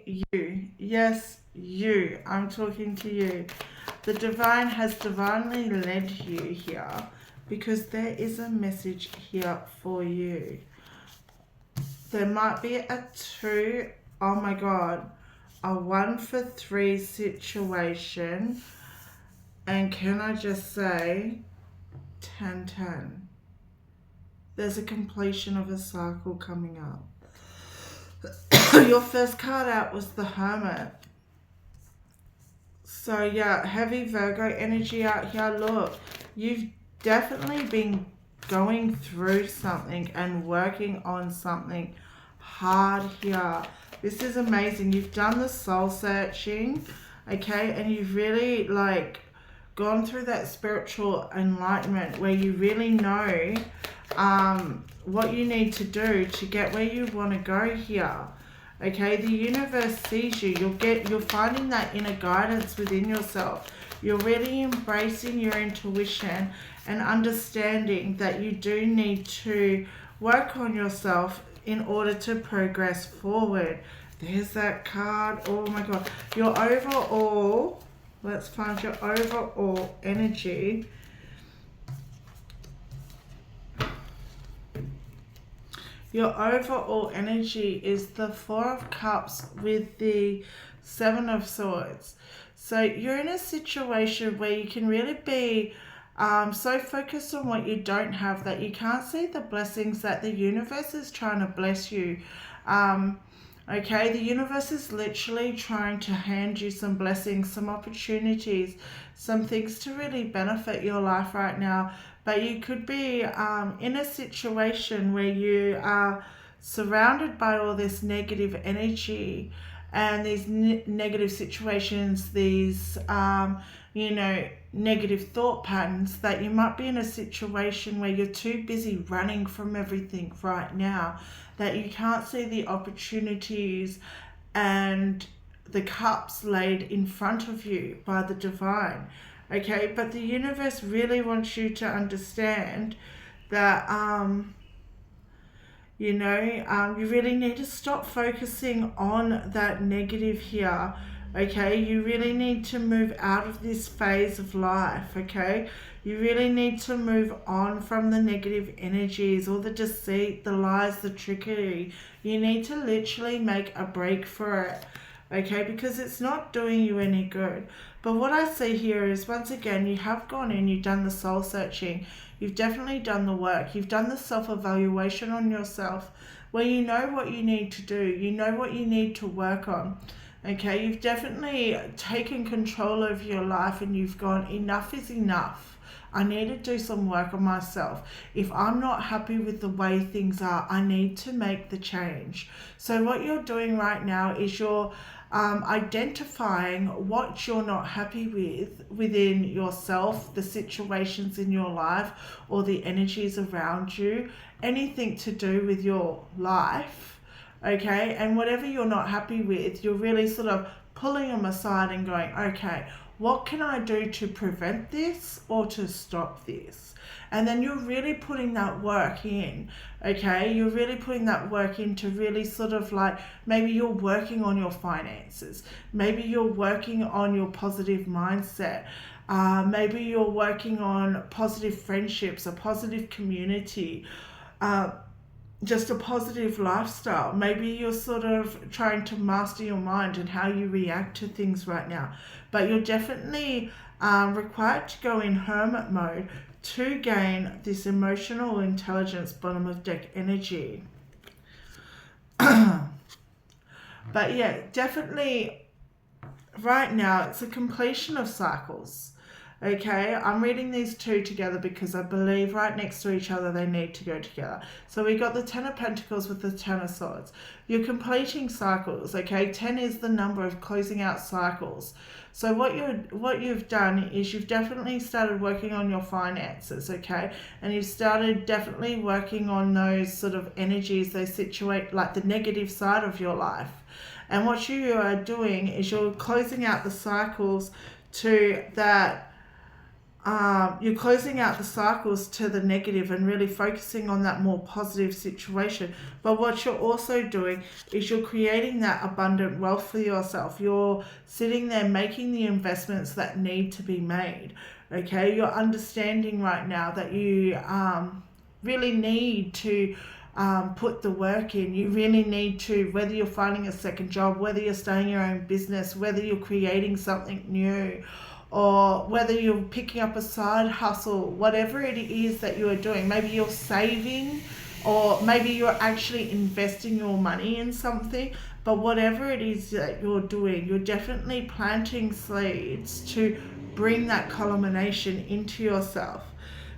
you. Yes, you. I'm talking to you. The divine has divinely led you here because there is a message here for you. There might be a two, oh my god, a 1 for 3 situation. And can I just say, 10-10. There's a completion of a cycle coming up. Your first card out was the Hermit. So yeah, heavy Virgo energy out here. Look, you've definitely been going through something and working on something hard here. This is amazing. You've done the soul searching, okay, and you've really like gone through that spiritual enlightenment where you really know what you need to do to get where you want to go here. Okay, the universe sees you. You're finding that inner guidance within yourself. You're really embracing your intuition and understanding that you do need to work on yourself in order to progress forward. There's that card. Oh my god. Your overall, let's find your overall energy. Your overall energy is the Four of Cups with the Seven of Swords. So you're in a situation where you can really be so focused on what you don't have that you can't see the blessings that the universe is trying to bless you. Okay, the universe is literally trying to hand you some blessings, some opportunities, some things to really benefit your life right now. But you could be in a situation where you are surrounded by all this negative energy and these negative situations, these, negative thought patterns, that you might be in a situation where you're too busy running from everything right now, that you can't see the opportunities and the cups laid in front of you by the divine. Okay, but the universe really wants you to understand that, you really need to stop focusing on that negative here. Okay, you really need to move out of this phase of life. Okay, you really need to move on from the negative energies, all the deceit, the lies, the trickery. You need to literally make a break for it. Okay, because it's not doing you any good. But what I see here is, once again, you have gone in, you've done the soul searching, you've definitely done the work, you've done the self-evaluation on yourself, where you know what you need to do, you know what you need to work on. Okay, you've definitely taken control of your life and you've gone, enough is enough. I need to do some work on myself. If I'm not happy with the way things are, I need to make the change. So what you're doing right now is you're identifying what you're not happy with within yourself, the situations in your life, or the energies around you, anything to do with your life. Okay, and whatever you're not happy with, you're really sort of pulling them aside and going, okay, what can I do to prevent this or to stop this? And then you're really putting that work in. Okay, you're really putting that work in to really sort of like, maybe you're working on your finances, maybe you're working on your positive mindset, maybe you're working on positive friendships, a positive community, just a positive lifestyle. Maybe you're sort of trying to master your mind and how you react to things right now. But you're definitely required to go in hermit mode to gain this emotional intelligence, bottom of deck energy. But yeah, definitely right now it's a completion of cycles. Okay, I'm reading these two together because I believe right next to each other they need to go together. So we got the Ten of Pentacles with the Ten of Swords. You're completing cycles, okay? 10 is the number of closing out cycles. So what you've done is you've definitely started working on your finances, okay? And you've started definitely working on those sort of energies, they situate like the negative side of your life. And what you are doing is you're closing out the cycles to that you're closing out the cycles to the negative and really focusing on that more positive situation. But what you're also doing is you're creating that abundant wealth for yourself. You're sitting there making the investments that need to be made. Okay, you're understanding right now that you really need to put the work in. You really need to, whether you're finding a second job, whether you're starting your own business, whether you're creating something new, or whether you're picking up a side hustle, whatever it is that you are doing. Maybe you're saving, or maybe you're actually investing your money in something. But whatever it is that you're doing, you're definitely planting seeds to bring that culmination into yourself.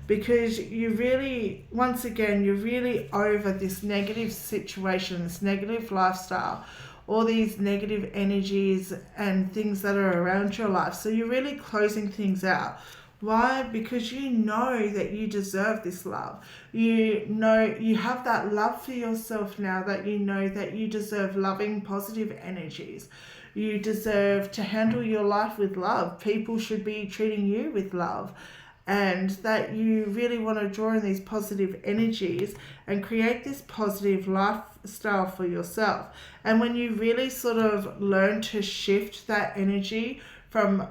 Because you really, once again, you're really over this negative situation, this negative lifestyle, all these negative energies and things that are around your life. So you're really closing things out. Why? Because you know that you deserve this love. You know you have that love for yourself now, that you know that you deserve loving, positive energies. You deserve to handle your life with love. People should be treating you with love. And that you really want to draw in these positive energies and create this positive lifestyle for yourself. And when you really sort of learn to shift that energy from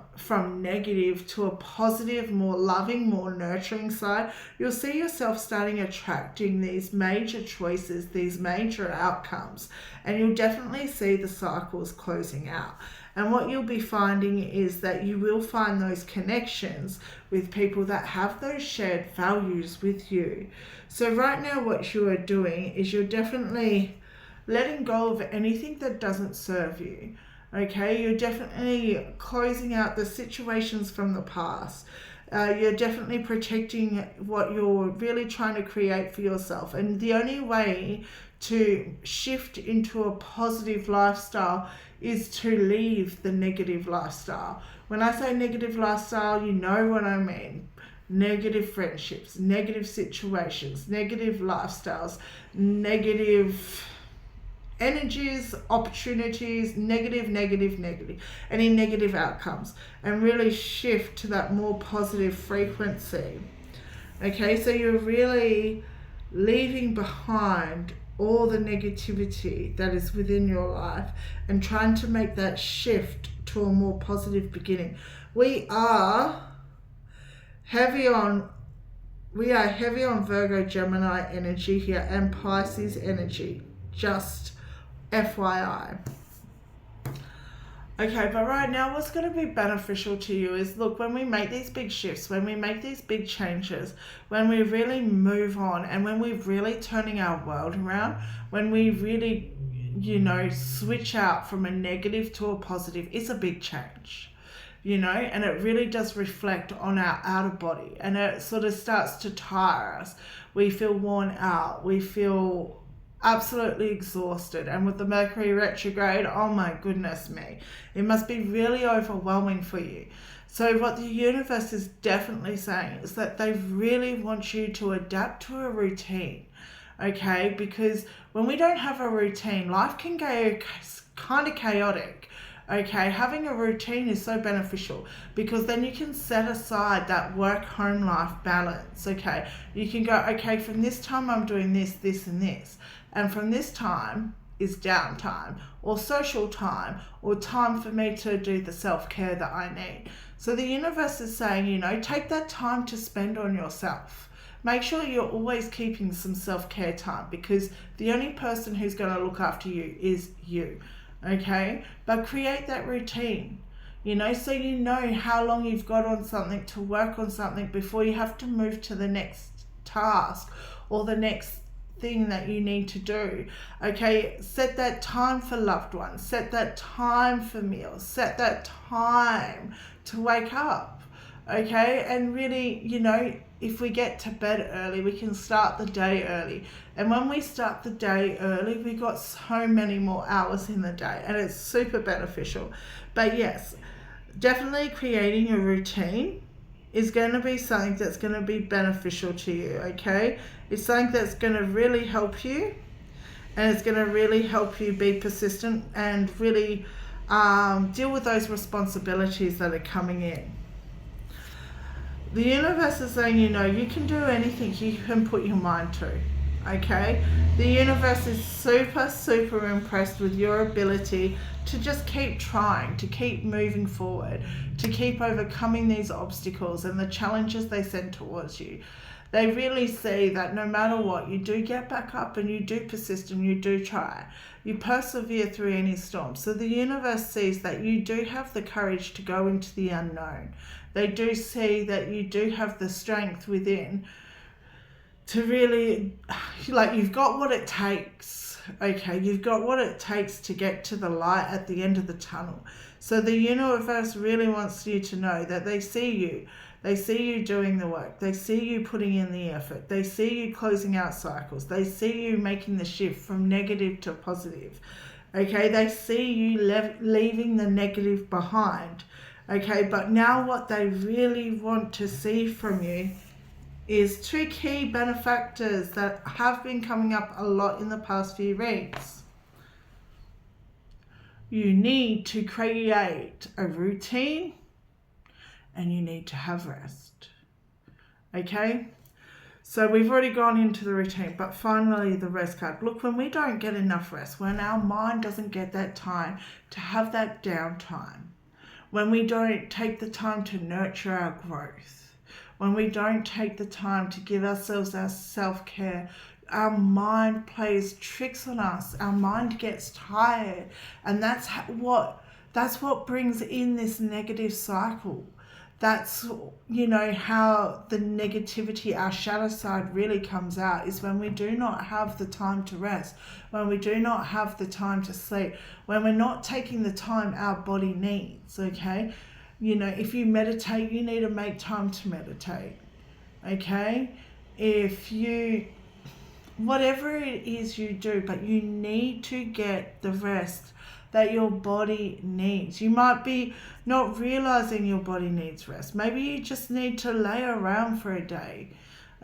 negative to a positive, more loving, more nurturing side, you'll see yourself starting attracting these major choices, these major outcomes, and you'll definitely see the cycles closing out. And what you'll be finding is that you will find those connections with people that have those shared values with you. So right now what you are doing is you're definitely letting go of anything that doesn't serve you. Okay, you're definitely closing out the situations from the past. You're definitely protecting what you're really trying to create for yourself. And the only way to shift into a positive lifestyle is to leave the negative lifestyle. When I say negative lifestyle, you know what I mean. Negative friendships, negative situations, negative lifestyles, negative energies, opportunities, negative, any negative outcomes, and really shift to that more positive frequency. Okay, so you're really leaving behind all the negativity that is within your life and trying to make that shift to a more positive beginning. We are heavy on Virgo, Gemini energy here, and Pisces energy, just FYI. Okay, but right now what's going to be beneficial to you is, look, when we make these big shifts, when we make these big changes, when we really move on, and when we're really turning our world around, when we really, switch out from a negative to a positive, it's a big change, and it really does reflect on our outer body, and it sort of starts to tire us. We feel worn out. We feel absolutely exhausted, and with the Mercury retrograde, oh my goodness me, it must be really overwhelming for you. So what the universe is definitely saying is that they really want you to adapt to a routine, okay? Because when we don't have a routine, life can go kind of chaotic. Okay, having a routine is so beneficial, because then you can set aside that work-home life balance. Okay, you can go, okay, from this time I'm doing this, this, and this. And from this time is downtime, or social time, or time for me to do the self-care that I need. So the universe is saying, take that time to spend on yourself. Make sure you're always keeping some self-care time, because the only person who's going to look after you is you. Okay, but create that routine, so you know how long you've got on something to work on something before you have to move to the next task or the next thing that you need to do. Okay, set that time for loved ones, set that time for meals, set that time to wake up. Okay, and really, if we get to bed early, we can start the day early. And when we start the day early, we got so many more hours in the day, and it's super beneficial. But yes, definitely creating a routine is going to be something that's going to be beneficial to you, okay? It's something that's going to really help you, and it's going to really help you be persistent and really deal with those responsibilities that are coming in. The universe is saying, you know, you can do anything you can put your mind to. Okay? The universe is super, super impressed with your ability to just keep trying, to keep moving forward, to keep overcoming these obstacles and the challenges they send towards you. They really see that no matter what, you do get back up and you do persist and you do try. You persevere through any storm. So the universe sees that you do have the courage to go into the unknown. They do see that you do have the strength within to really, like, you've got what it takes. Okay, you've got what it takes to get to the light at the end of the tunnel. So the universe really wants you to know that they see you. They see you doing the work. They see you putting in the effort. They see you closing out cycles. They see you making the shift from negative to positive. Okay, they see you leaving the negative behind. Okay, but now what they really want to see from you is two key benefactors that have been coming up a lot in the past few reads. You need to create a routine and you need to have rest. Okay? So we've already gone into the routine, but finally the rest card. Look, when we don't get enough rest, when our mind doesn't get that time to have that downtime, when we don't take the time to nurture our growth, when we don't take the time to give ourselves our self-care, our mind plays tricks on us. Our mind gets tired, and that's what brings in this negative cycle. That's, you know, how the negativity, our shadow side, really comes out, is when we do not have the time to rest, when we do not have the time to sleep, when we're not taking the time our body needs. Okay, you know, if you meditate, you need to make time to meditate. Okay, if you, whatever it is you do, but you need to get the rest that your body needs. You might be not realizing your body needs rest. Maybe you just need to lay around for a day.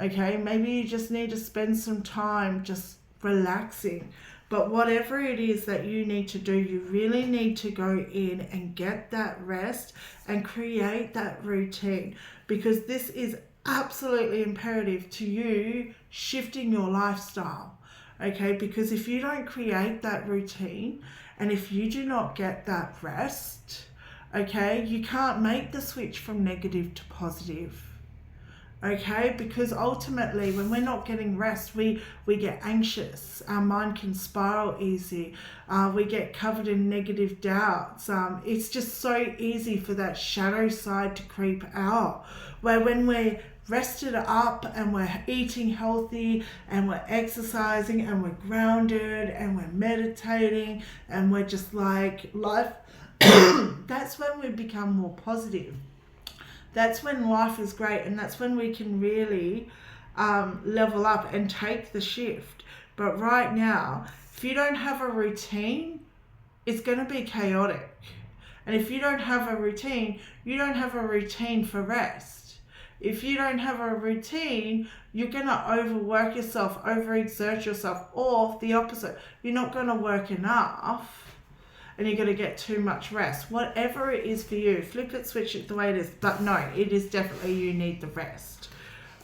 Okay, maybe you just need to spend some time just relaxing. But whatever it is that you need to do, you really need to go in and get that rest and create that routine, because this is absolutely imperative to you shifting your lifestyle. Okay, because if you don't create that routine and if you do not get that rest, okay, you can't make the switch from negative to positive. Okay, because ultimately when we're not getting rest, we get anxious, our mind can spiral easy, we get covered in negative doubts. It's just so easy for that shadow side to creep out, where when we're rested up and we're eating healthy and we're exercising and we're grounded and we're meditating and we're just like life, that's when we become more positive. That's when life is great, and that's when we can really level up and take the shift. But right now, if you don't have a routine, it's going to be chaotic. And if you don't have a routine, you don't have a routine for rest. If you don't have a routine, you're going to overwork yourself, overexert yourself, or the opposite. You're not going to work enough and you're going to get too much rest. Whatever it is for you, flip it, switch it the way it is. But no, it is definitely you need the rest.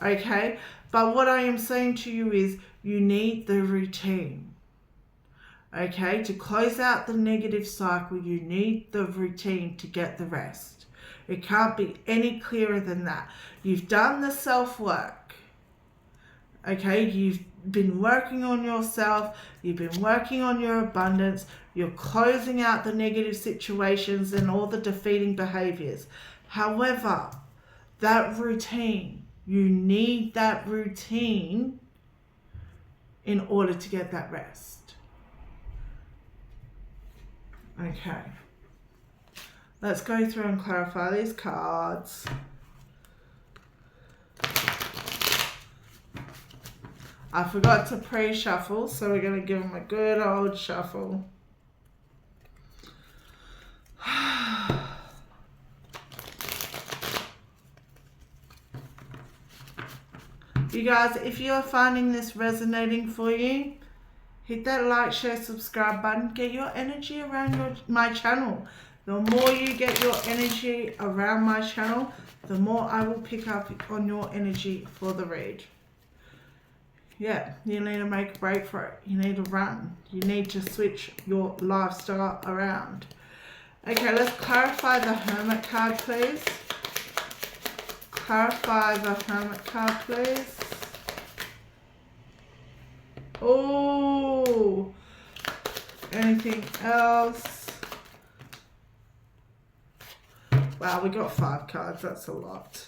Okay? But what I am saying to you is you need the routine. Okay? To close out the negative cycle, you need the routine to get the rest. It can't be any clearer than that. You've done the self-work. Okay, you've been working on yourself. You've been working on your abundance. You're closing out the negative situations and all the defeating behaviors. However, that routine, you need that routine in order to get that rest. Okay. Let's go through and clarify these cards. I forgot to pre-shuffle, so we're going to give them a good old shuffle. You guys, if you're finding this resonating for you, hit that like, share, subscribe button. Get your energy around my channel. The more you get your energy around my channel, the more I will pick up on your energy for the read. Yeah, you need to make a break for it. You need to run. You need to switch your lifestyle around. Okay, let's clarify the Hermit card, please. Clarify the Hermit card, please. Oh, anything else? Wow, we got 5 cards. That's a lot.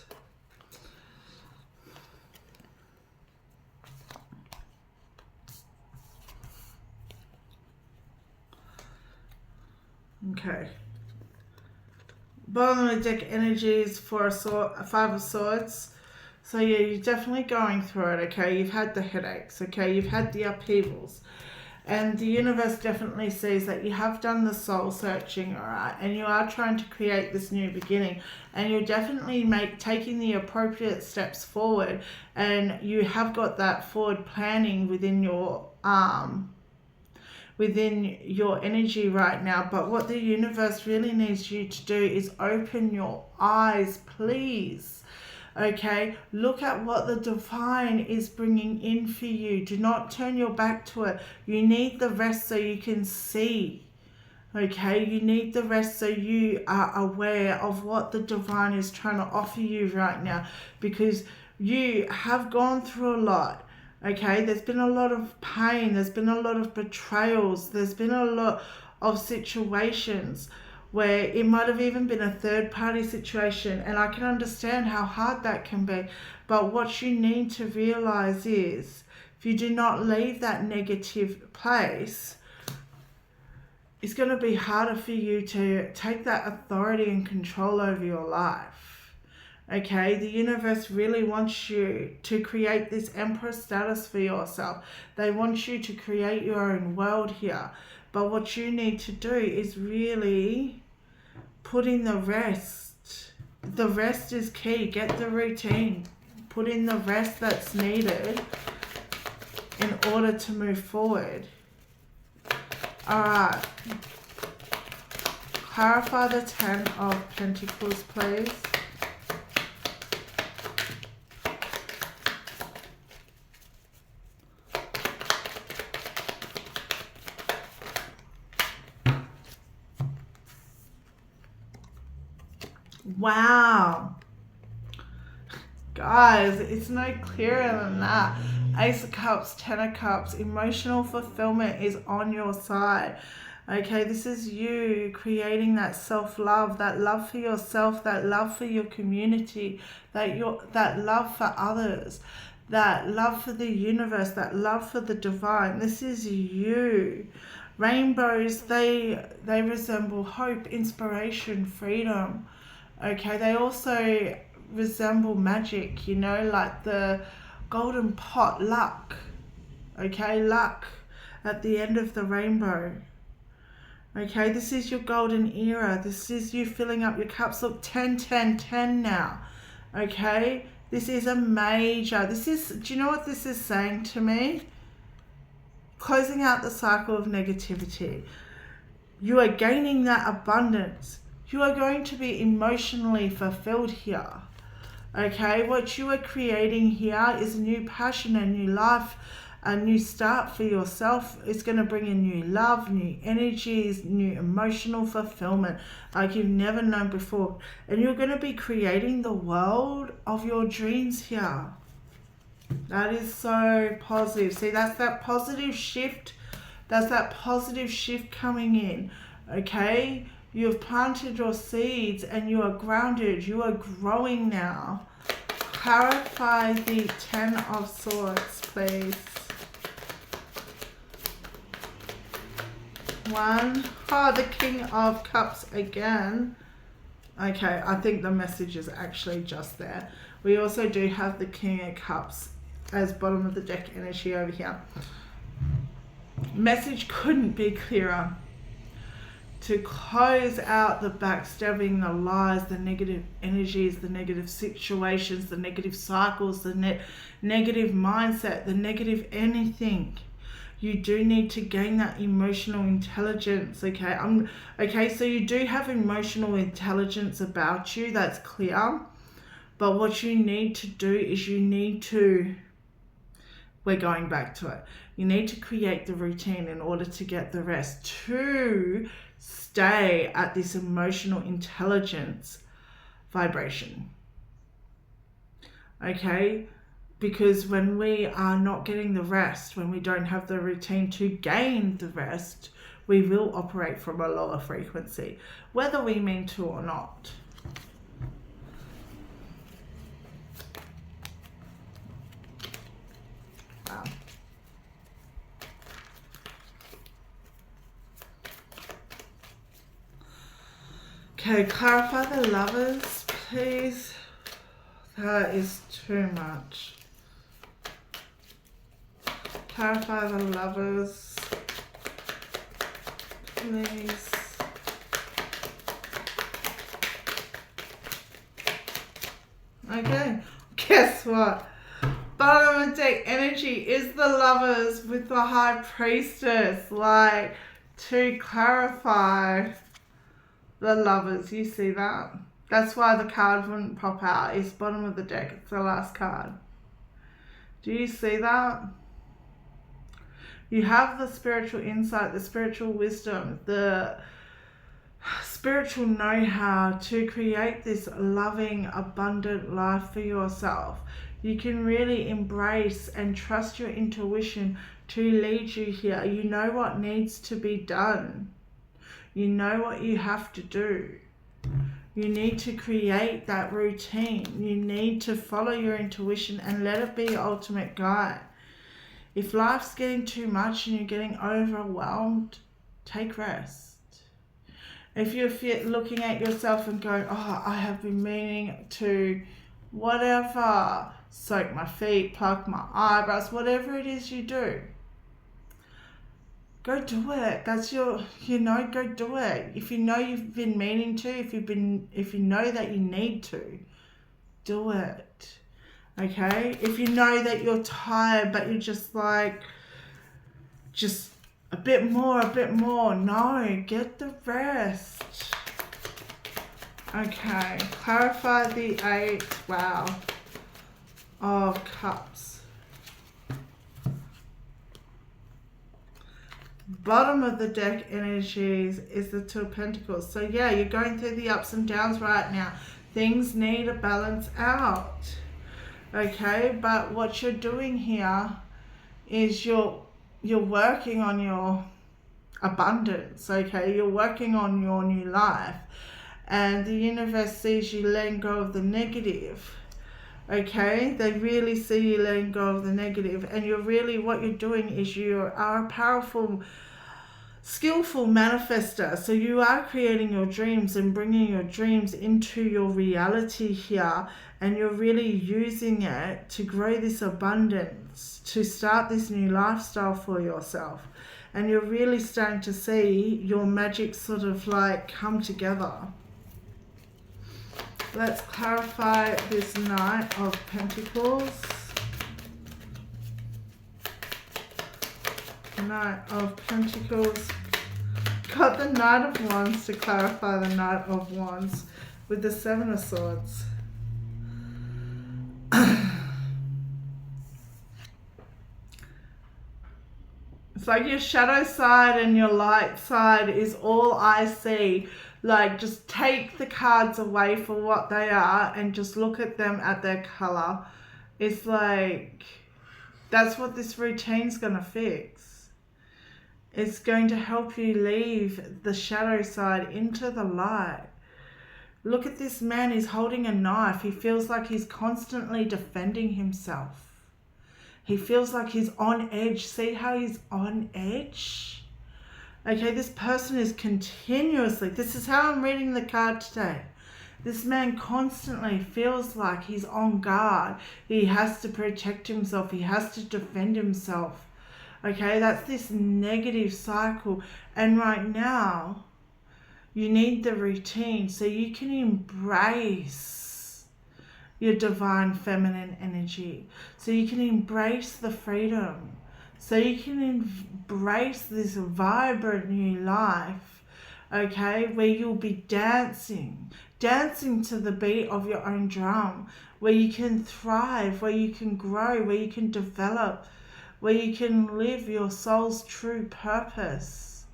Okay. Bottom of the deck energies for a 5 of Swords. So yeah, you're definitely going through it, okay? You've had the headaches, okay? You've had the upheavals. And the universe definitely sees that you have done the soul searching, all right? And you are trying to create this new beginning. And you're definitely taking the appropriate steps forward. And you have got that forward planning within your energy right now. But what the universe really needs you to do is open your eyes, please. Okay, look at what the divine is bringing in for you. Do not turn your back to it. You need the rest so you can see. Okay, you need the rest so you are aware of what the divine is trying to offer you right now, because you have gone through a lot. Okay, there's been a lot of pain, there's been a lot of betrayals, there's been a lot of situations where it might have even been a third party situation, and I can understand how hard that can be. But what you need to realize is, if you do not leave that negative place, it's going to be harder for you to take that authority and control over your life. Okay, the universe really wants you to create this Empress status for yourself. They want you to create your own world here. But what you need to do is really put in the rest. The rest is key. Get the routine. Put in the rest that's needed in order to move forward. Alright. Clarify the 10 of Pentacles, please. Wow. Guys, it's no clearer than that. Ace of Cups, 10 of Cups, emotional fulfillment is on your side. Okay, this is you creating that self-love, that love for yourself, that love for your community, that love for others, that love for the universe, that love for the divine. This is you. Rainbows, they resemble hope, inspiration, freedom. Okay, they also resemble magic, you know, like the golden pot, luck. Okay, luck at the end of the rainbow. Okay, this is your golden era. This is you filling up your cups. Look, 10, 10, 10 now. Okay, this is a major. Do you know what this is saying to me? Closing out the cycle of negativity. You are gaining that abundance. You are going to be emotionally fulfilled here. Okay, what you are creating here is a new passion, a new life, a new start for yourself. It's going to bring in new love, new energies, new emotional fulfillment like you've never known before. And you're going to be creating the world of your dreams here. That is so positive. See, that's that positive shift. That's that positive shift coming in. Okay, you've planted your seeds and you are grounded. You are growing now. Clarify the 10 of Swords, please. 1. Oh, the King of Cups again. Okay, I think the message is actually just there. We also do have the King of Cups as bottom of the deck energy over here. Message couldn't be clearer. To close out the backstabbing, the lies, the negative energies, the negative situations, the negative cycles, the negative mindset, the negative anything. you do need to gain that emotional intelligence, okay? Okay, so you do have emotional intelligence about you, that's clear. But what you need to do is we're going back to it. You need to create the routine in order to get the rest, to stay at this emotional intelligence vibration. Okay? Because when we are not getting the rest, when we don't have the routine to gain the rest, we will operate from a lower frequency, whether we mean to or not. Wow. Okay, clarify the Lovers, please. That is too much. Clarify the Lovers, please. Okay, guess what? Bottom of the deck energy is the Lovers with the High Priestess. Like, to clarify the Lovers, you see that? That's why the card wouldn't pop out. It's bottom of the deck. It's the last card. Do you see that? You have the spiritual insight, the spiritual wisdom, the spiritual know-how to create this loving, abundant life for yourself. You can really embrace and trust your intuition to lead you here. You know what needs to be done. You know what you have to do. You need to create that routine. You need to follow your intuition and let it be your ultimate guide. If life's getting too much and you're getting overwhelmed, take rest. If you're looking at yourself and going, oh, I have been meaning to whatever, soak my feet, pluck my eyebrows, whatever it is you do, go do it. That's your, go do it. If you know you've been meaning to, if you know that you need to, do it. Okay? If you know that you're tired, but you're just like, just a bit more, no, get the rest. Okay, clarify the 8, wow, of Cups. Bottom of the deck energies is the 2 of Pentacles. So yeah, you're going through the ups and downs right now. Things need a balance out. Okay, but what you're doing here is you're working on your abundance, okay? You're working on your new life. And the universe sees you letting go of the negative, okay? They really see you letting go of the negative. And what you're doing is you are a powerful, skillful manifester. So you are creating your dreams and bringing your dreams into your reality here. And you're really using it to grow this abundance, to start this new lifestyle for yourself. And you're really starting to see your magic sort of like come together. Let's clarify this Knight of Pentacles. Knight of Pentacles. Got the Knight of Wands to clarify the Knight of Wands with the 7 of Swords. It's like your shadow side and your light side is all I see. Like, just take the cards away for what they are and just look at them at their color. It's like, that's what this routine's going to fix. It's going to help you leave the shadow side into the light. Look at this man, he's holding a knife. He feels like he's constantly defending himself. He feels like he's on edge. See how he's on edge? Okay, this person is continuously, this is how I'm reading the card today. This man constantly feels like he's on guard. He has to protect himself. He has to defend himself. Okay, that's this negative cycle. And right now, you need the routine so you can embrace your divine feminine energy. So you can embrace the freedom so you can embrace this vibrant new life, okay, where you'll be dancing to the beat of your own drum, where you can thrive, where you can grow, where you can develop, where you can live your soul's true purpose.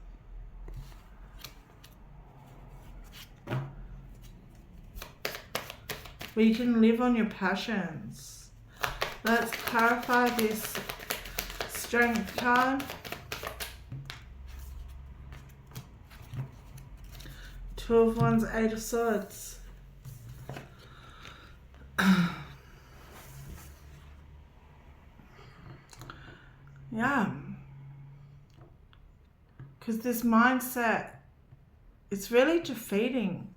Where you can live on your passions. Let's clarify this Strength card. Two of Wands, Eight of Swords. Yeah. Because this mindset, it's really defeating.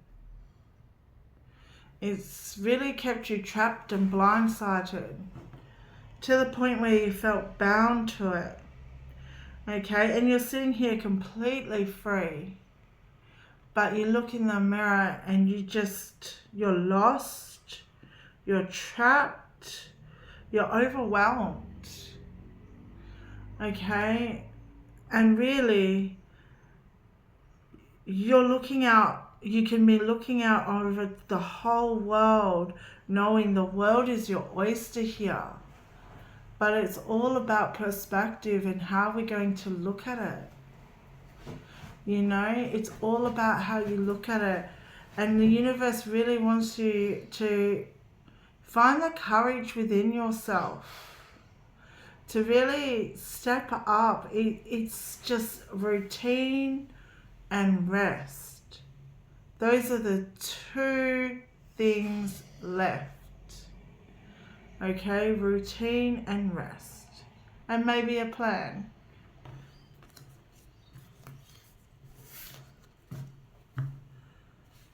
It's really kept you trapped and blindsided to the point where you felt bound to it. Okay, and you're sitting here completely free. But you look in the mirror and you're lost, you're trapped, you're overwhelmed. Okay, and really, you can be looking out over the whole world, knowing the world is your oyster here. But it's all about perspective and how we're going to look at it. You know, it's all about how you look at it. And the universe really wants you to find the courage within yourself to really step up. It's just routine and rest. Those are the two things left. Okay, routine and rest. And maybe a plan.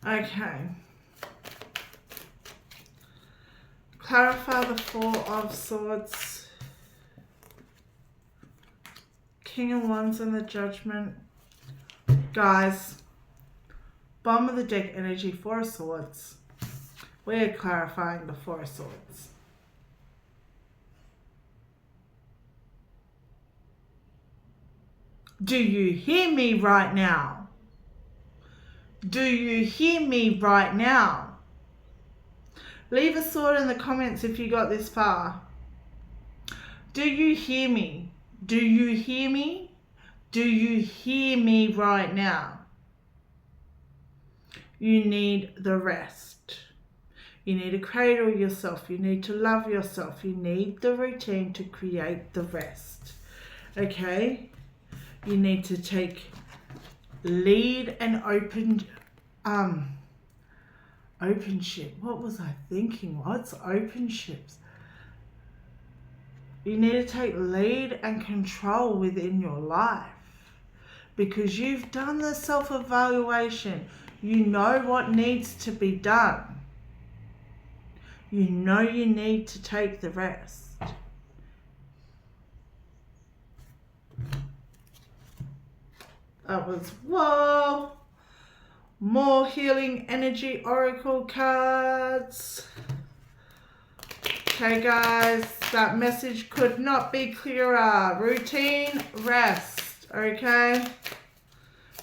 Okay. Clarify the Four of Swords. King of Wands and the Judgment. Guys, bottom of the deck energy, Four of Swords. We're clarifying the Four of Swords. Do you hear me right now? Do you hear me right now? Leave a sword in the comments if you got this far. Do you hear me? Do you hear me? Do you hear me right now? You need the rest. You need to cradle yourself. You need to love yourself. You need the routine to create the rest. Okay? You need to take lead and open ship. What was I thinking? What's open ships? You need to take lead and control within your life because you've done the self-evaluation. You know what needs to be done. You know you need to take the rest. That was, whoa, more healing energy oracle cards. Okay guys, that message could not be clearer. Routine, rest, okay?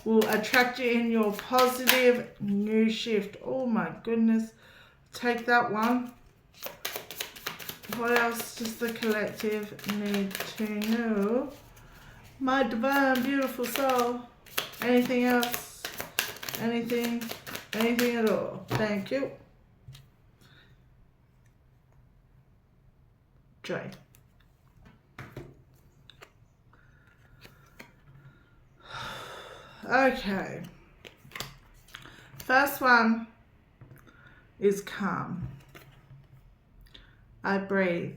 Will attract you in your positive new shift. Oh my goodness, take that one. What else does the collective need to know? My divine, beautiful soul. Anything else? Anything at all? Thank you. Joy. Okay. First one is calm. I breathe,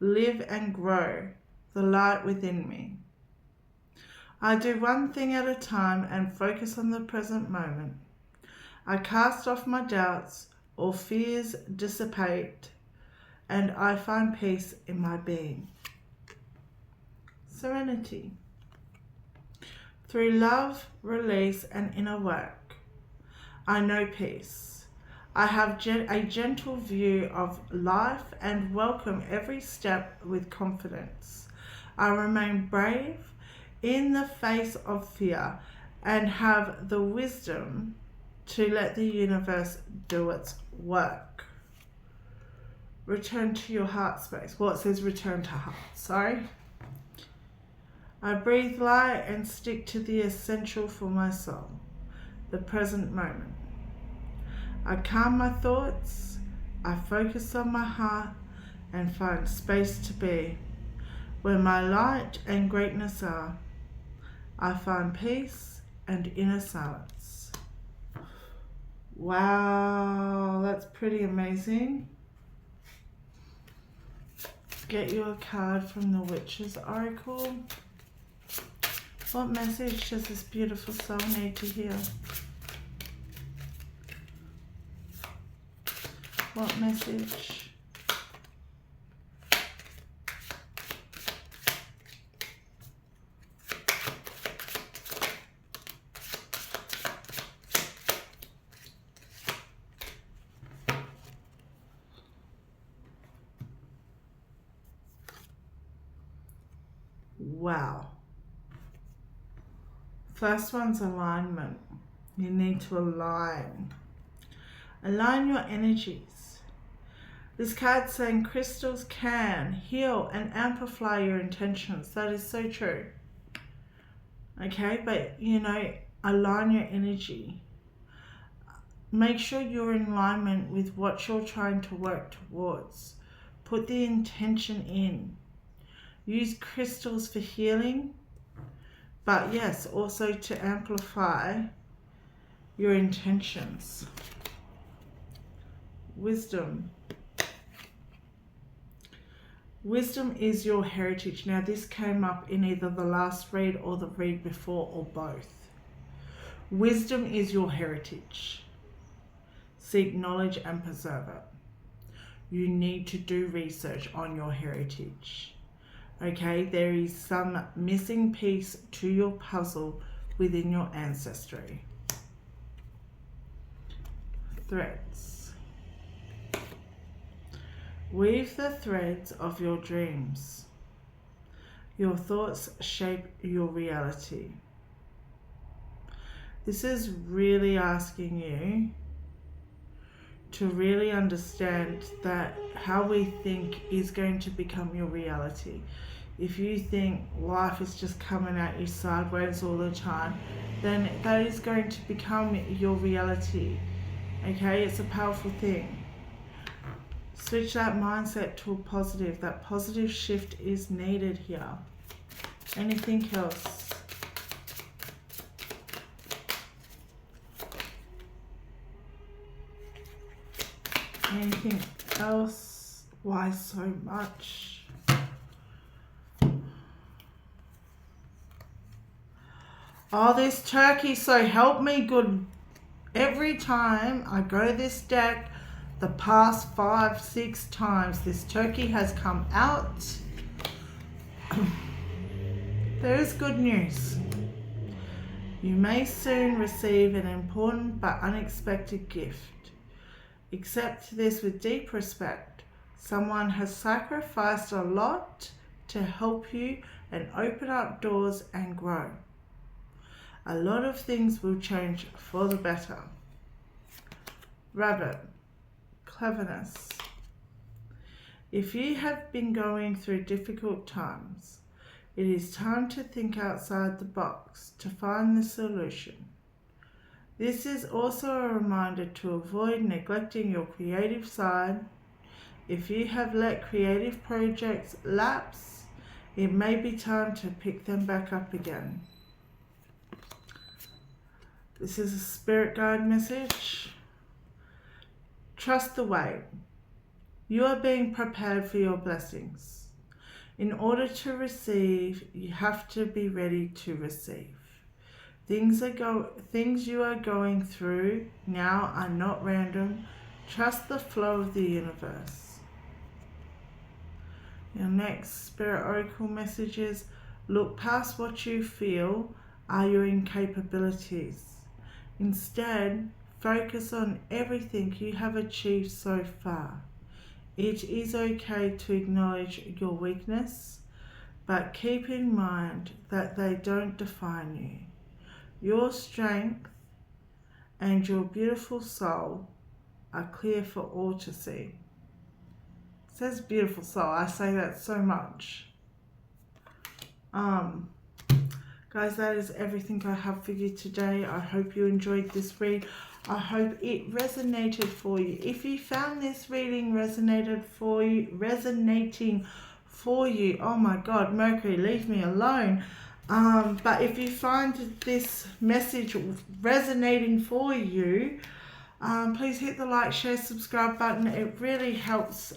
live and grow the light within me. I do one thing at a time and focus on the present moment. I cast off my doubts, all fears dissipate, and I find peace in my being. Serenity. Through love, release, and inner work, I know peace. I have a gentle view of life and welcome every step with confidence. I remain brave in the face of fear and have the wisdom to let the universe do its work. Return to your heart space. Well, it says return to heart. Sorry. I breathe light and stick to the essential for my soul, the present moment. I calm my thoughts. I focus on my heart and find space to be. Where my light and greatness are, I find peace and inner silence. Wow, that's pretty amazing. Get you a card from the Witch's Oracle. What message does this beautiful soul need to hear? What message? Wow. First one's alignment. You need to align. Align your energies. This card's saying crystals can heal and amplify your intentions. That is so true. Okay, but align your energy. Make sure you're in alignment with what you're trying to work towards. Put the intention in. Use crystals for healing, but yes, also to amplify your intentions. Wisdom. Wisdom is your heritage. Now, this came up in either the last read or the read before, or both. Wisdom is your heritage. Seek knowledge and preserve it. You need to do research on your heritage. Okay, there is some missing piece to your puzzle within your ancestry. Threads. Weave the threads of your dreams. Your thoughts shape your reality. This is really asking you to really understand that how we think is going to become your reality. If you think life is just coming at you sideways all the time, then that is going to become your reality. Okay, it's a powerful thing. Switch that mindset to a positive. That positive shift is needed here. Anything else? Anything else? Why so much? Oh, this turkey, so help me good. Every time I go this deck, the past 5-6 times, this turkey has come out. There is good news. You may soon receive an important but unexpected gift. Accept this with deep respect. Someone has sacrificed a lot to help you and open up doors and grow. A lot of things will change for the better. Rabbit. Cleverness. If you have been going through difficult times, it is time to think outside the box to find the solution. This is also a reminder to avoid neglecting your creative side. If you have let creative projects lapse, it may be time to pick them back up again. This is a spirit guide message. Trust the wait. You are being prepared for your blessings. In order to receive, you have to be ready to receive. Things you are going through now are not random. Trust the flow of the universe. Your next Spirit Oracle message is, look past what you feel are your incapabilities. Instead, focus on everything you have achieved so far. It is okay to acknowledge your weakness, but keep in mind that they don't define you. Your strength and your beautiful soul are clear for all to see. It says beautiful soul. I say that so much. Guys, that is everything I have for you today. I hope you enjoyed this read. I hope it resonated for you. If you found this reading resonating for you, oh my God, Mercury, leave me alone. But if you find this message resonating for you, please hit the like, share, subscribe button. It really helps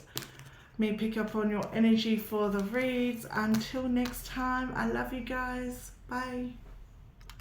me pick up on your energy for the reads. Until next time, I love you guys. Bye.